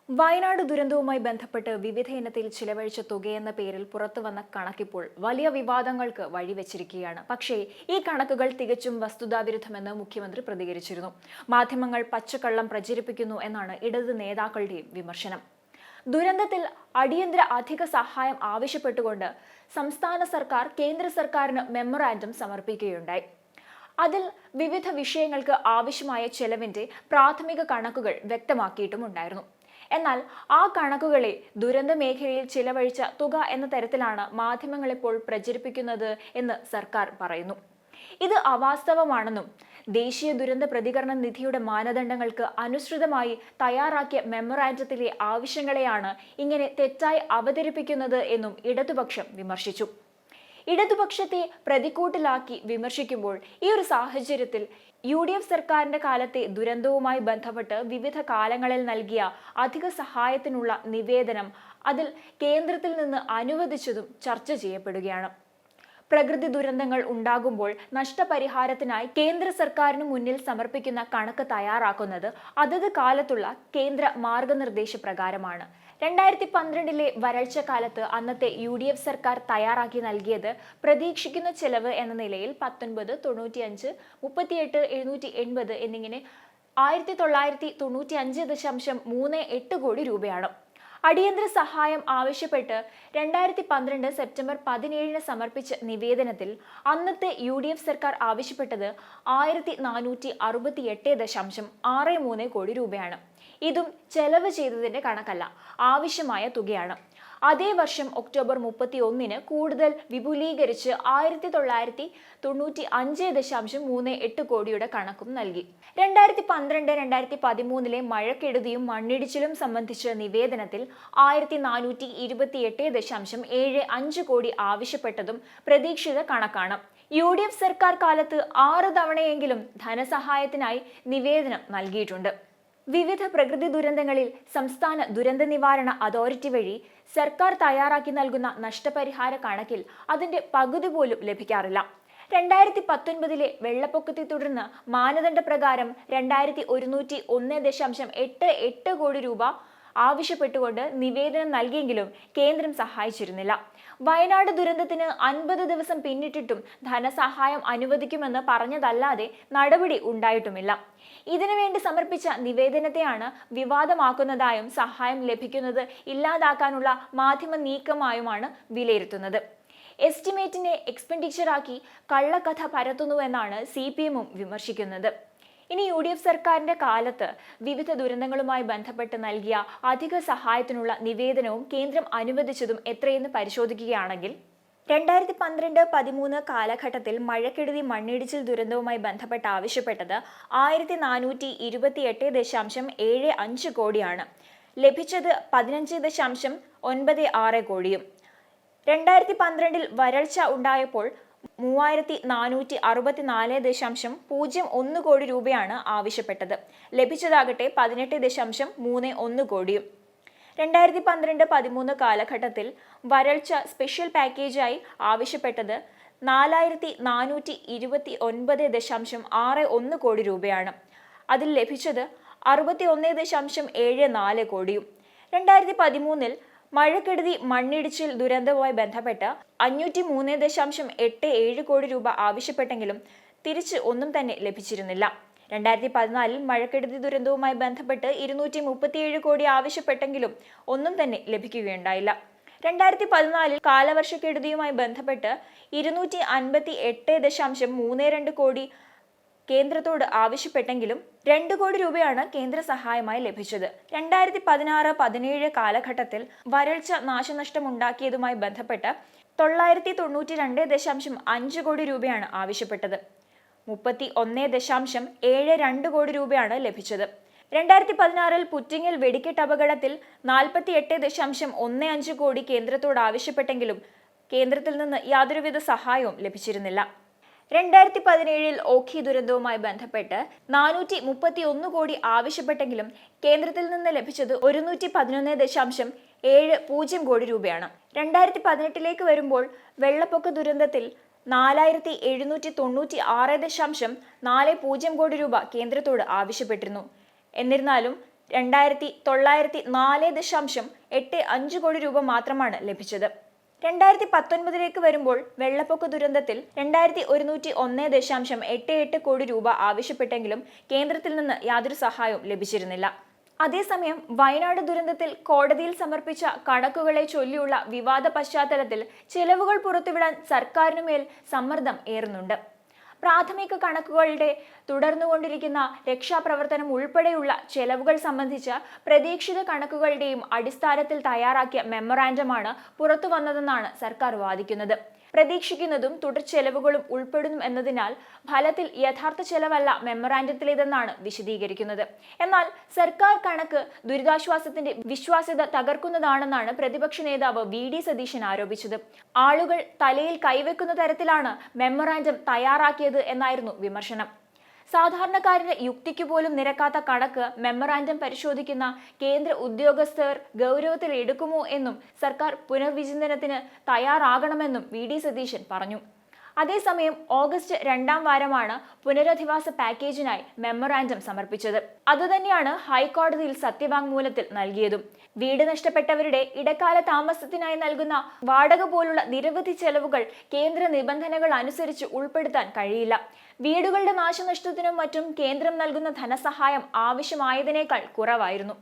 വയനാട് ദുരന്തവുമായി ബന്ധപ്പെട്ട് വിവിധ ഇനത്തിൽ ചിലവഴിച്ച തുകയെന്ന പേരിൽ പുറത്തുവന്ന കണക്കിപ്പോൾ വലിയ വിവാദങ്ങൾക്ക് വഴിവെച്ചിരിക്കുകയാണ്. പക്ഷേ ഈ കണക്കുകൾ തികച്ചും വസ്തുതാവിരുദ്ധമെന്ന് മുഖ്യമന്ത്രി പ്രതികരിച്ചിരുന്നു. മാധ്യമങ്ങൾ പച്ചക്കള്ളം പ്രചരിപ്പിക്കുന്നു എന്നാണ് ഇടത് നേതാക്കളുടെയും വിമർശനം. ദുരന്തത്തിൽ അടിയന്തര അധിക സഹായം ആവശ്യപ്പെട്ടുകൊണ്ട് സംസ്ഥാന സർക്കാർ കേന്ദ്ര സർക്കാരിന് മെമ്മോറാൻഡം സമർപ്പിക്കുകയുണ്ടായി. അതിൽ വിവിധ വിഷയങ്ങൾക്ക് ആവശ്യമായ ചെലവിന്റെ പ്രാഥമിക കണക്കുകൾ വ്യക്തമാക്കിയിട്ടുമുണ്ടായിരുന്നു. എന്നാൽ ആ കണക്കുകളെ ദുരന്ത മേഖലയിൽ ചിലവഴിച്ച തുക എന്ന തരത്തിലാണ് മാധ്യമങ്ങൾ ഇപ്പോൾ പ്രചരിപ്പിക്കുന്നത് എന്ന് സർക്കാർ പറയുന്നു. ഇത് അവാസ്തവമാണെന്നും ദേശീയ ദുരന്ത പ്രതികരണ നിധിയുടെ മാനദണ്ഡങ്ങൾക്ക് അനുസൃതമായി തയ്യാറാക്കിയ മെമ്മോറാൻഡത്തിലെ ആവശ്യങ്ങളെയാണ് ഇങ്ങനെ തെറ്റായി അവതരിപ്പിക്കുന്നത് എന്നും ഇടതുപക്ഷം വിമർശിച്ചു. ഇടതുപക്ഷത്തെ പ്രതിക്കൂട്ടിലാക്കി വിമർശിക്കുമ്പോൾ ഈ ഒരു സാഹചര്യത്തിൽ UDF സർക്കാരിന്റെ കാലത്തെ ദുരന്തവുമായി ബന്ധപ്പെട്ട് വിവിധ കാലങ്ങളിൽ നൽകിയ അധിക സഹായത്തിനുള്ള നിവേദനം അതിൽ കേന്ദ്രത്തിൽ നിന്ന് അനുവദിച്ചതും ചർച്ച ചെയ്യപ്പെടുകയാണ്. പ്രകൃതി ദുരന്തങ്ങൾ ഉണ്ടാകുമ്പോൾ നഷ്ടപരിഹാരത്തിനായി കേന്ദ്ര സർക്കാരിന് മുന്നിൽ സമർപ്പിക്കുന്ന കണക്ക് തയ്യാറാക്കുന്നത് അതത് കാലത്തുള്ള കേന്ദ്ര മാർഗനിർദ്ദേശ പ്രകാരമാണ്. 2012 വരൾച്ച കാലത്ത് അന്നത്തെ UDF സർക്കാർ തയ്യാറാക്കി നൽകിയത് പ്രതീക്ഷിക്കുന്ന ചെലവ് എന്ന നിലയിൽ 19, 95, 38, 780 എന്നിങ്ങനെ 1995.38 കോടി രൂപയാണ്. അടിയന്തര സഹായം ആവശ്യപ്പെട്ട് 2012 സെപ്റ്റംബർ 17 സമർപ്പിച്ച നിവേദനത്തിൽ അന്നത്തെ UDF സർക്കാർ ആവശ്യപ്പെട്ടത് 1468.63 കോടി രൂപയാണ്. ഇതും ചെലവ് ചെയ്തതിന്റെ കണക്കല്ല, ആവശ്യമായ തുകയാണ്. അതേ വർഷം ഒക്ടോബർ 31 കൂടുതൽ വിപുലീകരിച്ച് 1995.38 കോടിയുടെ കണക്കും നൽകി. 2012-2013 മഴക്കെടുതിയും മണ്ണിടിച്ചിലും സംബന്ധിച്ച നിവേദനത്തിൽ 1428.75 കോടി ആവശ്യപ്പെട്ടതും പ്രതീക്ഷിത കണക്കാണ്. UDF സർക്കാർ കാലത്ത് 6 തവണയെങ്കിലും ധനസഹായത്തിനായി നിവേദനം നൽകിയിട്ടുണ്ട്. വിവിധ പ്രകൃതി ദുരന്തങ്ങളിൽ സംസ്ഥാന ദുരന്ത നിവാരണ അതോറിറ്റി വഴി സർക്കാർ തയ്യാറാക്കി നൽകുന്ന നഷ്ടപരിഹാര കണക്കിൽ അതിന്റെ പകുതി പോലും ലഭിക്കാറില്ല. 2019 വെള്ളപ്പൊക്കത്തെ തുടർന്ന് മാനദണ്ഡ പ്രകാരം 2101.88 കോടി രൂപ ആവശ്യപ്പെട്ടുകൊണ്ട് നിവേദനം നൽകിയെങ്കിലും കേന്ദ്രം സഹായിച്ചിരുന്നില്ല. വയനാട് ദുരന്തത്തിന് 50 ദിവസം പിന്നിട്ടിട്ടും ധനസഹായം അനുവദിക്കുമെന്ന് പറഞ്ഞതല്ലാതെ നടപടി ഉണ്ടായിട്ടുമില്ല. ഇതിനുവേണ്ടി സമർപ്പിച്ച നിവേദനത്തെയാണ് വിവാദമാക്കുന്നതായും സഹായം ലഭിക്കുന്നത് ഇല്ലാതാക്കാനുള്ള മാധ്യമ നീക്കമായുമാണ് വിലയിരുത്തുന്നത്. എസ്റ്റിമേറ്റിനെ എക്സ്പെൻഡിച്ചറാക്കി കള്ളക്കഥ പരത്തുന്നുവെന്നാണ് CPM-ഉം വിമർശിക്കുന്നത്. ഇനി UDF സർക്കാരിന്റെ കാലത്ത് വിവിധ ദുരന്തങ്ങളുമായി ബന്ധപ്പെട്ട് നൽകിയ അധിക സഹായത്തിനുള്ള നിവേദനവും കേന്ദ്രം അനുവദിച്ചതും എത്രയെന്ന് പരിശോധിക്കുകയാണെങ്കിൽ 2012-13 കാലഘട്ടത്തിൽ മഴക്കെടുതി മണ്ണിടിച്ചിൽ ദുരന്തവുമായി ബന്ധപ്പെട്ട് ആവശ്യപ്പെട്ടത് 1428.75 കോടിയാണ്. ലഭിച്ചത് 15.96 കോടിയും. 2012 വരൾച്ച ഉണ്ടായപ്പോൾ 3464.01 കോടി രൂപയാണ് ആവശ്യപ്പെട്ടത്. ലഭിച്ചതാകട്ടെ 18.31 കോടിയും. 2012-13 കാലഘട്ടത്തിൽ വരൾച്ച സ്പെഷ്യൽ പാക്കേജായി ആവശ്യപ്പെട്ടത് 4429.61 കോടി രൂപയാണ്. അതിൽ ലഭിച്ചത് 61.74 കോടിയും. 2013 മഴക്കെടുതി മണ്ണിടിച്ചിൽ ദുരന്തവുമായി ബന്ധപ്പെട്ട് 503.87 കോടി രൂപ ആവശ്യപ്പെട്ടെങ്കിലും തിരിച്ച് ഒന്നും തന്നെ ലഭിച്ചിരുന്നില്ല. 2014 മഴക്കെടുതി ദുരന്തവുമായി ബന്ധപ്പെട്ട് 237 കോടി ആവശ്യപ്പെട്ടെങ്കിലും ഒന്നും തന്നെ ലഭിക്കുകയുണ്ടായില്ല. 2014 കാലവർഷക്കെടുതിയുമായി ബന്ധപ്പെട്ട് 258.32 കോടി കേന്ദ്രത്തോട് ആവശ്യപ്പെട്ടെങ്കിലും 2 കോടി രൂപയാണ് കേന്ദ്ര സഹായമായി ലഭിച്ചത്. 2016-17 കാലഘട്ടത്തിൽ വരൾച്ച നാശനഷ്ടമുണ്ടാക്കിയതുമായി ബന്ധപ്പെട്ട് 992.5 കോടി രൂപയാണ് ആവശ്യപ്പെട്ടത്. 31.72 കോടി രൂപയാണ് ലഭിച്ചത്. 2016 പുറ്റിങ്ങിൽ വെടിക്കെട്ട് അപകടത്തിൽ 48.15 കോടി കേന്ദ്രത്തോട് ആവശ്യപ്പെട്ടെങ്കിലും കേന്ദ്രത്തിൽ നിന്ന് യാതൊരുവിധ സഹായവും ലഭിച്ചിരുന്നില്ല. 2017 ഓഖി ദുരന്തവുമായി ബന്ധപ്പെട്ട് 431 കോടി ആവശ്യപ്പെട്ടെങ്കിലും കേന്ദ്രത്തിൽ നിന്ന് ലഭിച്ചത് 111.70 കോടി രൂപയാണ്. 2018 വരുമ്പോൾ വെള്ളപ്പൊക്ക ദുരന്തത്തിൽ 4796.40 കോടി രൂപ കേന്ദ്രത്തോട് ആവശ്യപ്പെട്ടിരുന്നു. എന്നിരുന്നാലും 2,904.85 കോടി രൂപ മാത്രമാണ് ലഭിച്ചത്. 2019 വരുമ്പോൾ വെള്ളപ്പൊക്ക ദുരന്തത്തിൽ 2,101.88 കോടി രൂപ ആവശ്യപ്പെട്ടെങ്കിലും കേന്ദ്രത്തിൽ നിന്ന് യാതൊരു സഹായവും ലഭിച്ചിരുന്നില്ല. അതേസമയം വയനാട് ദുരന്തത്തിൽ കോടതിയിൽ സമർപ്പിച്ച കണക്കുകളെ ചൊല്ലിയുള്ള വിവാദ പശ്ചാത്തലത്തിൽ ചെലവുകൾ പുറത്തുവിടാൻ സർക്കാരിനുമേൽ സമ്മർദ്ദം ഏറുന്നുണ്ട്. പ്രാഥമിക കണക്കുകളുടെ തുടർന്നുകൊണ്ടിരിക്കുന്ന രക്ഷാപ്രവർത്തനം ഉൾപ്പെടെയുള്ള ചെലവുകൾ സംബന്ധിച്ച പ്രതീക്ഷിത കണക്കുകളുടെയും അടിസ്ഥാനത്തിൽ തയ്യാറാക്കിയ മെമ്മോറാണ്ടമാണ് പുറത്തുവന്നതെന്നാണ് സർക്കാർ വാദിക്കുന്നത്. പ്രതീക്ഷിക്കുന്നതും തുടർ ചെലവുകളും ഉൾപ്പെടുന്നു എന്നതിനാൽ ഫലത്തിൽ യഥാർത്ഥ ചെലവല്ല മെമ്മോറാണ്ടത്തിലേതെന്നാണ് വിശദീകരിക്കുന്നത്. എന്നാൽ സർക്കാർ കണക്ക് ദുരിതാശ്വാസത്തിന്റെ വിശ്വാസ്യത തകർക്കുന്നതാണെന്നാണ് പ്രതിപക്ഷ നേതാവ് വി.ഡി. സതീശൻ ആരോപിച്ചത്. ആളുകൾ തലയിൽ കൈവെക്കുന്ന തരത്തിലാണ് മെമ്മോറാണ്ടം തയ്യാറാക്കിയത് എന്നായിരുന്നു വിമർശനം. സാധാരണക്കാരന്റെ യുക്തിക്ക് പോലും നിരക്കാത്ത കണക്ക് മെമ്മോറാണ്ടം പരിശോധിക്കുന്ന കേന്ദ്ര ഉദ്യോഗസ്ഥർ ഗൗരവത്തിൽ എടുക്കുമോ എന്നും സർക്കാർ പുനർവിചിന്തനത്തിന് തയ്യാറാകണമെന്നും വി.ഡി. സതീശൻ പറഞ്ഞു. അതേസമയം ഓഗസ്റ്റ് 2ാം വാരമാണ് പുനരധിവാസ പാക്കേജിനായി മെമ്മോറാണ്ടം സമർപ്പിച്ചത്. അതുതന്നെയാണ് ഹൈക്കോടതിയിൽ സത്യവാങ്മൂലത്തിൽ നൽകിയതും. വീട് നഷ്ടപ്പെട്ടവരുടെ ഇടക്കാല താമസത്തിനായി നൽകുന്ന വാടക പോലുള്ള നിരവധി ചെലവുകൾ കേന്ദ്ര നിബന്ധനകൾ അനുസരിച്ച് ഉൾപ്പെടുത്താൻ കഴിയില്ല. വീടുകളുടെ നാശനഷ്ടത്തിനും മറ്റും കേന്ദ്രം നൽകുന്ന ധനസഹായം ആവശ്യമായതിനേക്കാൾ കുറവായിരുന്നു.